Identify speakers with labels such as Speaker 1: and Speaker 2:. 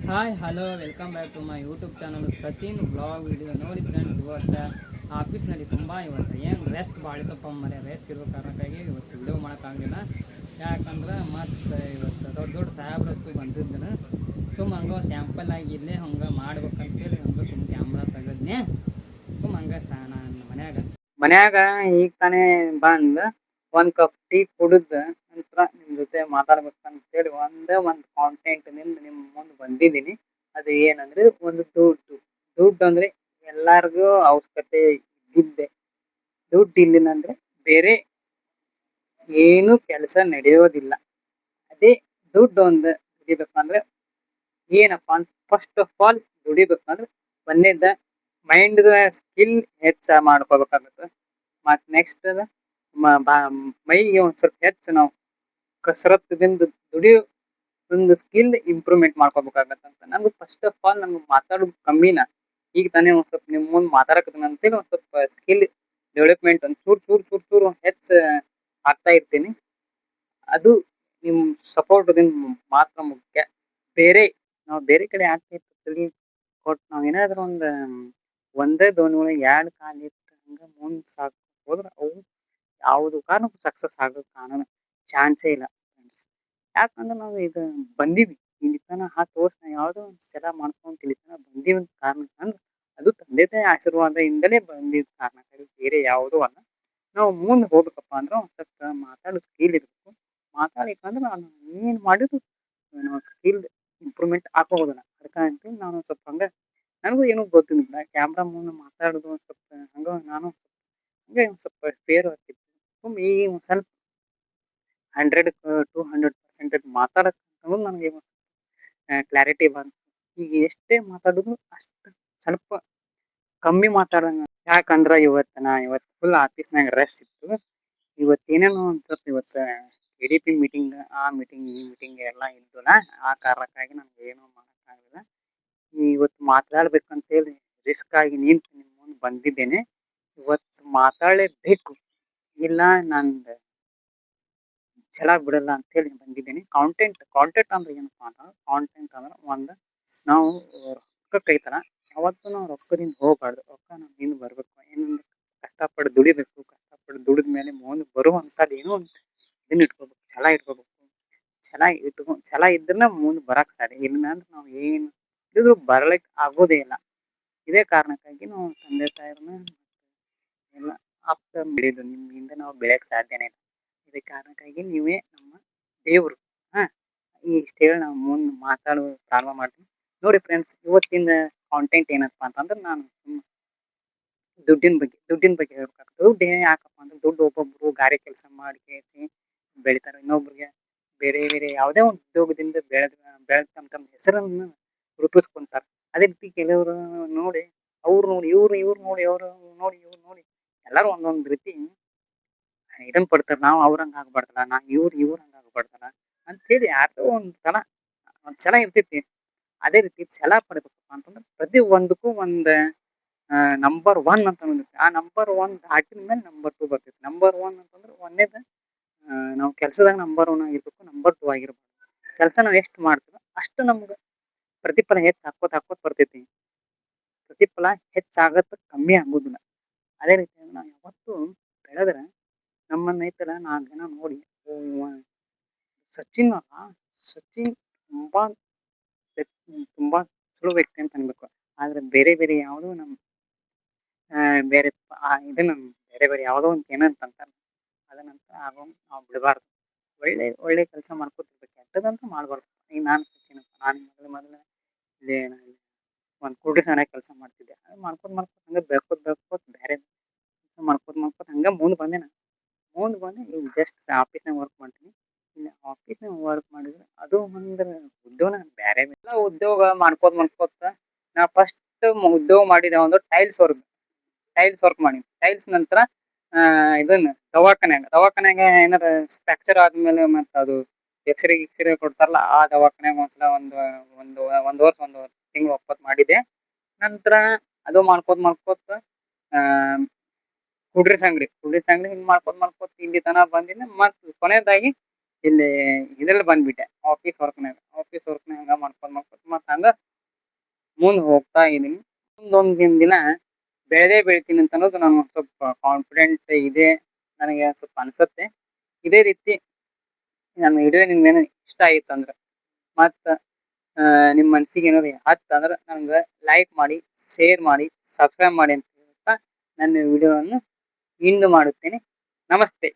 Speaker 1: Hi hello welcome back to my YouTube channel Sachin vlog video ನೋಡಿ friends. ಇವತ್ತು ಆಫೀಸ್ನಲ್ಲಿ ತುಂಬ ಇವತ್ತು ಏನು ರೆಸ್ಟ್ ಭಾಳ ಇತ್ತಪ್ಪ ಮರೆ. ರೆಸ್ಟ್ ಇರೋ ಕಾರಣಕ್ಕಾಗಿ ಇವತ್ತು ವಿಡಿಯೋ ಮಾಡೋಕ್ಕಾಗಲಿಲ್ಲ. ಯಾಕಂದ್ರೆ ಮತ್ತು ಇವತ್ತು ದೊಡ್ಡ ದೊಡ್ಡ ಸಾಹೇಬ್ರತ್ತು ಬಂದಿದ್ದನು. ಸುಮ್ಮ ಹಂಗೆ ಸ್ಯಾಂಪಲ್ ಆಗಿ ಇಲ್ಲೇ ಹಂಗೆ ಮಾಡ್ಬೇಕಂತೇಳಿ ಹಂಗೆ ಸುಮ್ಮ ಕ್ಯಾಮ್ರಾ ತೆಗೆದ್ನೆ. ಸುಮ್ಮ ಹಂಗೆ ನಾನು ಮನ್ಯಾಗ ಈಗ ತಾನೇ ಬಂದು ಒಂದು ಕಪ್ ಟೀ ಕುಡಿದ ನಂತರ ನಿಮ್ಮ ಜೊತೆ ಮಾತಾಡ್ಬೇಕಂತೇಳಿ ಒಂದೇ ಒಂದು ಕಾಂಟೆಂಟ್ ನಿಂದ ನಿಮ್ಮ ಮುಂದೆ ಬಂದಿದ್ದೀನಿ. ಅದು ಏನಂದ್ರೆ ಒಂದು ದುಡ್ಡು ಅಂದ್ರೆ ಎಲ್ಲಾರ್ಗೂ ಅವಶ್ಯಕತೆ ಇದ್ದಿದ್ದೆ. ದುಡ್ಡು ಇಲ್ಲಿಲ್ಲ ಅಂದ್ರೆ ಬೇರೆ ಏನು ಕೆಲಸ ನಡೆಯೋದಿಲ್ಲ. ಅದೇ ದುಡ್ಡು ಒಂದು ದುಡಿಬೇಕಂದ್ರೆ ಏನಪ್ಪಾ ಅಂತ ಫಸ್ಟ್ ಆಫ್ ಆಲ್ ದುಡಿಬೇಕಂದ್ರೆ ಒಂದೇದ ಮೈಂಡ್ ಸ್ಕಿಲ್ ಹೆಚ್ಚ ಮಾಡ್ಕೋಬೇಕಾಗುತ್ತೆ. ಮತ್ತು ನೆಕ್ಸ್ಟ್ ಮೈಗೆ ಒಂದು ಸ್ವಲ್ಪ ಹೆಚ್ಚು ನಾವು ಕಸರತ್ತದಿಂದ ದುಡಿಯೋ ಒಂದು ಸ್ಕಿಲ್ ಇಂಪ್ರೂವ್ಮೆಂಟ್ ಮಾಡ್ಕೋಬೇಕಾಗತ್ತಂತ. ನಂದು ಫಸ್ಟ್ ಆಫ್ ಆಲ್ ನಮ್ಗೆ ಮಾತಾಡೋದು ಕಮ್ಮಿನ. ಈಗ ತಾನೇ ಒಂದು ಸ್ವಲ್ಪ ನಿಮ್ಮ ಮುಂದೆ ಮಾತಾಡಕತ್ತೀನಿ ಅಂತೇಳಿ ಒಂದು ಸ್ವಲ್ಪ ಸ್ಕಿಲ್ ಡೆವಲಪ್ಮೆಂಟ್ ಒಂದು ಚೂರು ಹೆಚ್ಚು ಆಗ್ತಾ ಇರ್ತೀನಿ. ಅದು ನಿಮ್ಮ ಸಪೋರ್ಟ್ದಿಂದ ಮಾತ್ರ ಮುಖ್ಯ. ಬೇರೆ ನಾವು ಬೇರೆ ಕಡೆ ಆಗ್ತಾ ಇರ್ತೀವಿ ಕೊಟ್ಟು ನಾವು ಏನಾದರೂ ಒಂದು ಒಂದೇ ದೋಣಿ ಒಳಗೆ ಎರಡು ಕಾಲು ಇಟ್ಟು ಹಂಗೆ ಮುಂದೆ ಸಾಕು ಹೋದ್ರೆ ಅವು ಯಾವುದು ಕಾರಣಕ್ಕೂ ಸಕ್ಸಸ್ ಆಗೋಕೆ ಚಾನ್ಸೇ ಇಲ್ಲ ಫ್ರೆಂಡ್ಸ್. ಯಾಕಂದ್ರೆ ನಾವು ಈಗ ಬಂದೀವಿ ಇಲ್ಲಿ ತನಕ 10 ವರ್ಷ ಯಾವುದೋ ಒಂದು ಸಲ ಮಾಡ್ಕೊಂಡು ಇಲ್ಲಿ ತನಕ ಬಂದೀವಿ ಅಂತ ಕಾರಣಕ್ಕಂದ್ರೆ ಅದು ತಂದೆ ತಾಯಿ ಆಶೀರ್ವಾದದಿಂದಲೇ ಬಂದಿದ್ದ ಕಾರಣಕ್ಕಾಗಿ ಬೇರೆ ಯಾವುದೂ ಅಲ್ಲ. ನಾವು ಮುಂದೆ ಹೋಗ್ಬೇಕಪ್ಪ ಅಂದ್ರೆ ಒಂದು ಸ್ವಲ್ಪ ಮಾತಾಡೋ ಸ್ಕಿಲ್ ಇರಬೇಕು. ಮಾತಾಡ್ಲಿಕ್ಕಂದ್ರೆ ನಾನು ಏನು ಮಾಡಿದ್ರು ನಾವು ಸ್ಕಿಲ್ ಇಂಪ್ರೂವ್ಮೆಂಟ್ ಆಗೋದಿಲ್ಲ. ಅದಕ್ಕಂತೇಳಿ ನಾನು ಸ್ವಲ್ಪ ಹಂಗೆ ನನಗೂ ಏನೂ ಗೊತ್ತಿಲ್ಲ. ಕ್ಯಾಮ್ರಾ ಮುಂದೆ ಮಾತಾಡೋದು ಒಂದು ಸ್ವಲ್ಪ ಹಂಗೆ ನಾನು ಹಂಗೆ ಒಂದು ಸ್ವಲ್ಪ ಫೇರ್ ಆಗ್ತಿತ್ತು. ಸುಮ್ಮನೆ ಈಗ ಒಂದು ಸ್ವಲ್ಪ 100 to 100% ಮಾತಾಡಕ್ಕೆ ನನಗೆ ಕ್ಲಾರಿಟಿ ಬಂತು. ಈಗ ಎಷ್ಟೇ ಮಾತಾಡಿದ್ರು ಅಷ್ಟು ಸ್ವಲ್ಪ ಕಮ್ಮಿ ಮಾತಾಡೋಣ. ಯಾಕಂದ್ರೆ ಇವತ್ತು ಫುಲ್ ಆಫೀಸ್ನಾಗ ರೆಸ್ಟ್ ಇತ್ತು. ಇವತ್ತು ಏನೇನೋ ಒಂದು ಸ್ವಲ್ಪ ಇವತ್ತು KDP ಮೀಟಿಂಗ್, ಆ ಮೀಟಿಂಗ್ ಈ ಮೀಟಿಂಗ್ ಎಲ್ಲ ಇದ್ದಲ್ಲ. ಆ ಕಾರಣಕ್ಕಾಗಿ ನನಗೆ ಏನೂ ಮಾಡೋಕ್ಕಾಗಲಿಲ್ಲ. ಇವತ್ತು ಮಾತಾಡ್ಬೇಕಂತೇಳಿ ರಿಸ್ಕ್ ಆಗಿ ನಿಂತು ನಿಮ್ಮ ಮುಂದೆ ಬಂದಿದ್ದೇನೆ. ಇವತ್ತು ಮಾತಾಡಲೇಬೇಕು, ಇಲ್ಲ ನಂದು ಛಲ ಬಿಡಲ್ಲ ಅಂತೇಳಿ ಬಂದಿದ್ದೀನಿ. ಕಾಂಟೆಂಟ್ ಅಂದ್ರೆ ಏನಪ್ಪ ಅಂದ್ರೆ ಕಾಂಟೆಂಟ್ ಅಂದ್ರೆ ಒಂದು ನಾವು ರೊಕ್ಕಕ್ಕೆ ಐತಲ್ಲ ಯಾವತ್ತೂ ನಾವು ರೊಕ್ಕದಿಂದ ಹೋಗಬಾರ್ದು. ರೊಕ್ಕ ನಮ್ಮ ಹಿಂದೆ ಬರಬೇಕು. ಏನಂದ್ರೆ ಕಷ್ಟಪಟ್ಟು ದುಡಿಬೇಕು. ಕಷ್ಟಪಟ್ಟು ದುಡಿದ ಮೇಲೆ ಮುಂದೆ ಬರುವಂಥದ್ದು ಏನೋ ಒಂದು ಇದನ್ನ ಇಟ್ಕೋಬೇಕು, ಛಲ ಇದ್ರೆ ಮುಂದೆ ಬರಕ್ಕೆ ಸಾಧ್ಯ. ಇಲ್ಲ ಅಂದ್ರೆ ನಾವು ಏನು ಇದು ಬರಲಿಕ್ಕೆ ಆಗೋದೇ ಇಲ್ಲ. ಇದೇ ಕಾರಣಕ್ಕಾಗಿ ನಾವು ತಂದೆ ತಾಯಿರನ್ನ ಎಲ್ಲ ಆಪ್ತ ಬೆಳೆಯೋದು ನಿಮ್ಮಿಂದ ನಾವು ಬೆಳೆಯಕ್ಕೆ ಸಾಧ್ಯನೇ ಇಲ್ಲ. ಇದೇ ಕಾರಣಕ್ಕಾಗಿ ನೀವೇ ನಮ್ಮ ದೇವರು. ಹಾಂ, ಇಷ್ಟು ಹೇಳಿ ನಾವು ಮುಂದೆ ಮಾತಾಡೋದು ಪ್ರಾರಂಭ ಮಾಡ್ತೀನಿ. ನೋಡಿ ಫ್ರೆಂಡ್ಸ್, ಇವತ್ತಿನ ಕಾಂಟೆಂಟ್ ಏನಪ್ಪ ಅಂತಂದ್ರೆ ನಾನು ದುಡ್ಡಿನ ಬಗ್ಗೆ ಹೇಳ್ಬೇಕಾಗ್ತದೆ. ದುಡ್ಡು ಯಾಕಪ್ಪ ಅಂದ್ರೆ ದುಡ್ಡು ಒಬ್ಬೊಬ್ಬರು ಗಾರೆ ಕೆಲಸ ಮಾಡಿ ಬೆಳಿತಾರೆ. ಇನ್ನೊಬ್ರಿಗೆ ಬೇರೆ ಬೇರೆ ಯಾವುದೇ ಒಂದು ಉದ್ಯೋಗದಿಂದ ಬೆಳೆದು ತಮ್ಮ ಹೆಸರನ್ನು ರೂಪಿಸ್ಕೊಂತಾರೆ. ಅದೇ ರೀತಿ ಕೆಲವರು ನೋಡಿ ಅವ್ರು ನೋಡಿ ಇವ್ರು ನೋಡಿ ಇವ್ರು ನೋಡಿ ಎಲ್ಲರೂ ಒಂದೊಂದು ರೀತಿ ಇದನ್ನು ಪಡ್ತಾರೆ. ನಾವು ಅವ್ರಂಗೆ ಆಗ್ಬಾರ್ದಲ್ಲ, ಇವ್ರು ಹಂಗೆ ಆಗ್ಬಾರ್ದಲ್ಲ ಅಂತೇಳಿ ಯಾರೋ ಒಂದು ಛಲ ಇರ್ತೈತಿ. ಅದೇ ರೀತಿ ಛಲ ಪಡ್ಬೇಕಪ್ಪ ಅಂತಂದ್ರೆ ಪ್ರತಿ ಒಂದಕ್ಕೂ ಒಂದು ನಂಬರ್ 1 ಅಂತ ಬಂದಿರುತ್ತೆ. ಆ ನಂಬರ್ 1 ದಾಟಿದ ಮೇಲೆ ನಂಬರ್ 2 ಬರ್ತೈತಿ. ನಂಬರ್ 1 ಅಂತಂದ್ರೆ ಒಂದೇದು ನಾವು ಕೆಲಸದಾಗ ನಂಬರ್ 1 ಆಗಿರ್ಬೇಕು, ನಂಬರ್ 2 ಆಗಿರ್ಬೇಕು. ಕೆಲಸ ನಾವು ಎಷ್ಟು ಮಾಡ್ತೀವೋ ಅಷ್ಟು ನಮ್ಗೆ ಪ್ರತಿಫಲ ಹೆಚ್ಚು ಹಾಕೋತ ಬರ್ತೈತಿ. ಪ್ರತಿಫಲ ಹೆಚ್ಚಾಗತ್ತೆ, ಕಮ್ಮಿ ಆಗೋದಿಲ್ಲ. ಅದೇ ರೀತಿ ನಾವು ಯಾವತ್ತೂ ಬೆಳೆದ್ರೆ ನಮ್ಮನ್ನ ಐತಲ್ಲ 4 ಜನ ನೋಡಿ ಸಚಿನ್ ತುಂಬಾ ತುಂಬಾ ಚಲೋ ವ್ಯಕ್ತಿ ಅಂತ ಅನ್ಬೇಕು. ಆದ್ರೆ ಬೇರೆ ಯಾವುದೋ ನಮ್ಮ ಬೇರೆ ಇದನ್ನ ಬೇರೆ ಯಾವುದೋ ಒಂದು ಏನಂತ ಅಂತಾರೆ, ಅದನ್ನಂತ ನಾವು ಬಿಡಬಾರ್ದು. ಒಳ್ಳೆ ಕೆಲಸ ಮಾಡ್ಕೊತಿರ್ಬೇಕು, ಕೆಟ್ಟದಂತೂ ಮಾಡಬಾರ್ದು. ಈಗ ನಾನು ಸಚಿನ್, ನಾನು ಮೊದಲು ಇಲ್ಲಿ ಒಂದು ಕೂಡ್ರಿ ಸಣ್ಣ ಕೆಲಸ ಮಾಡ್ತಿದ್ದೆ. ಅದು ಮಾಡ್ಕೋತ ಹಂಗೆ ಬೆಳ್ಕೋತ ಬೇರೆ ಕೆಲಸ ಮಾಡ್ಕೋತ ಹಂಗೆ ಮುಂದೆ ಬಂದೆ. ಈಗ ಜಸ್ಟ್ ಆಫೀಸ್ನಾಗ ವರ್ಕ್ ಮಾಡ್ತೀನಿ. ಇಲ್ಲಿ ಆಫೀಸ್ನಾಗ ವರ್ಕ್ ಮಾಡಿದ್ರೆ ಅದು ಒಂದು ಉದ್ಯೋಗ ಬೇರೆ ಎಲ್ಲ ಉದ್ಯೋಗ ಮಾಡ್ಕೋತ ನಾ ಫಸ್ಟ್ ಉದ್ಯೋಗ ಮಾಡಿದೆ ಒಂದು ಟೈಲ್ಸ್ ವರ್ಕ್ ಮಾಡಿ. ಟೈಲ್ಸ್ ನಂತರ ಇದನ್ನ ದವಾಖಾನ್ಯಾಗ ಏನಾರ ಫ್ರಾಕ್ಚರ್ ಆದ್ಮೇಲೆ ಮತ್ತು ಅದು ಎಕ್ಸ್ರೇ ಕೊಡ್ತಾರಲ್ಲ, ಆ ದವಾಖಾನ್ಯಾಗ ಒಂದ್ಸಲ ಒಂದು ವರ್ಷ 1 ತಿಂಗಳು ಒಪ್ಪತ್ತು ಮಾಡಿದೆ. ನಂತರ ಅದು ಮಾಡ್ಕೋತ ಕುಡ್ರಿಸ್ ಅಂಗಡಿ ಹಿಂಗೆ ಮಾಡ್ಕೋತ ಇಲ್ಲಿ ತನಕ ಬಂದಿನಿ. ಮತ್ತು ಕೊನೆಯದಾಗಿ ಇಲ್ಲಿ ಇದ್ರಲ್ಲಿ ಬಂದ್ಬಿಟ್ಟೆ ಆಫೀಸ್ ವರ್ಕ್ನಾಗ ಹಂಗೆ ಮಾಡ್ಕೋತ ಮತ್ತು ಹಂಗೆ ಮುಂದೆ ಹೋಗ್ತಾ ಇದ್ದೀನಿ. ಮುಂದೊಂದು ದಿನ ಬೆಳೆದೇ ಬೆಳಿತೀನಿ ಅಂತ ಅನ್ನೋದು ನಾನು ಸ್ವಲ್ಪ ಕಾನ್ಫಿಡೆಂಟ್ ಇದೆ, ನನಗೆ ಸ್ವಲ್ಪ ಅನ್ಸುತ್ತೆ. ಇದೇ ರೀತಿ ನನ್ನ ವಿಡಿಯೋ ನಿಮ್ಗೇನು ಇಷ್ಟ ಆಯ್ತು ಅಂದ್ರೆ ಮತ್ತು ನಿಮ್ಮ ಮನಸ್ಸಿಗೆ ಏನಾದ್ರು ಹತ್ತಂದ್ರೆ ನಂಗೆ ಲೈಕ್ ಮಾಡಿ, ಶೇರ್ ಮಾಡಿ, ಸಬ್ಸ್ಕ್ರೈಬ್ ಮಾಡಿ ಅಂತ ಹೇಳ್ತಾ ನನ್ನ ವಿಡಿಯೋವನ್ನು ಎಂಡ್ ಮಾಡುತ್ತೇನೆ. ನಮಸ್ತೆ.